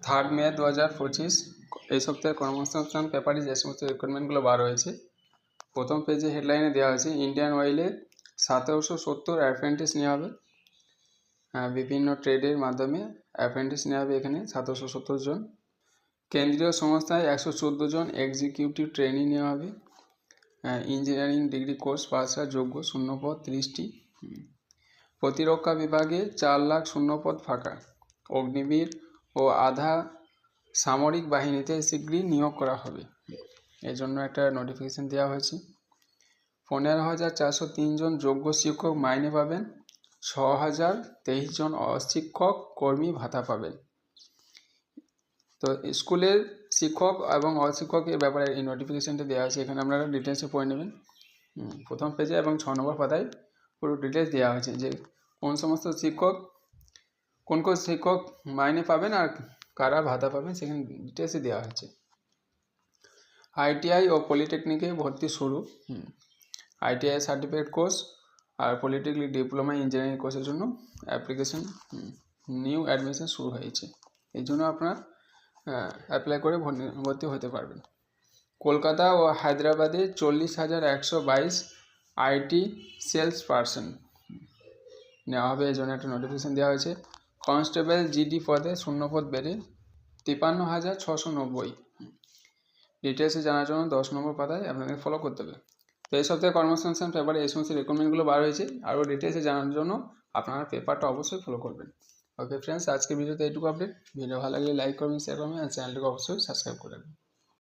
3 মে 2025 এই সপ্তাহের কর্মসংস্থান পেপারে যে সমস্ত রিক্রুটমেন্টগুলো বার হয়েছে, প্রথম পেজে হেডলাইনে দেওয়া হয়েছে ইন্ডিয়ান অয়েলে 1770 অ্যাপ্রেন্টিস নেওয়া হবে। বিভিন্ন ট্রেডের মাধ্যমে অ্যাপ্রেন্টিস নেওয়া হবে এখানে 1770 জন। কেন্দ্রীয় সংস্থায় 114 জন এক্সিকিউটিভ ট্রেনিং নেওয়া হবে। ইঞ্জিনিয়ারিং ডিগ্রি কোর্স পাশা যোগ্য শূন্যপদ 30টি। প্রতিরক্ষা বিভাগে 4 লাখ শূন্যপদ ফাঁকা। অগ্নিবীর ও আধা সামরিক বাহিনীতে শীঘ্রই নিয়োগ করা হবে, এর জন্য একটা নোটিফিকেশন দেওয়া হয়েছে। 15,403 জন যোগ্য শিক্ষক মাইনে পাবেন। 6,023 জন অশিক্ষক কর্মী ভাতা পাবেন। তো স্কুলের শিক্ষক এবং অশিক্ষকের ব্যাপারে এই নোটিফিকেশনটা দেওয়া আছে, এখানে আপনারা ডিটেলসে পড়ে নেবেন। প্রথম পেজে এবং 6 নম্বর পাতায় পুরো ডিটেলস দেওয়া হয়েছে যে কোন সমস্ত শিক্ষক কোন শিক্ষক মাইনে পাবেন আর কারা ভাতা পাবেন, সেখানে ডিটেলসে দেওয়া হয়েছে। আইটিআই ও পলিটেকনিকে ভর্তি শুরু। আইটিআই সার্টিফিকেট কোর্স আর পলিটেকনিক ডিপ্লোমা ইঞ্জিনিয়ারিং কোর্সের জন্য অ্যাপ্লিকেশন নিউ অ্যাডমিশন শুরু হয়েছে, এই জন্য আপনারা অ্যাপ্লাই করে ভর্তি হতে পারবেন। কলকাতা ও হায়দ্রাবাদে 40,122 আইটি সেলস পার্সন নেওয়া হবে, এই জন্য একটা নোটিফিকেশন দেওয়া হয়েছে। কনস্টেবল জিডি পদে শূন্যপদ বেড়ে 53,690। ডিটেলসে জানার জন্য 10 নম্বর পাতায় আপনাদের ফলো করতে হবে। তো এই সপ্তাহে কর্মসংস্থান পেপারে এই সমস্ত রিকমেন্ডগুলো বার হয়েছে, আরও ডিটেলসে জানার জন্য আপনারা পেপারটা অবশ্যই ফলো করবেন। ওকে ফ্রেন্ডস, আজকের ভিডিওতে এইটুকু আপডেট। ভিডিও ভালো লাগলে লাইক করবেন, শেয়ার করবেন আর চ্যানেলটিকে অবশ্যই সাবস্ক্রাইব করে রাখবেন।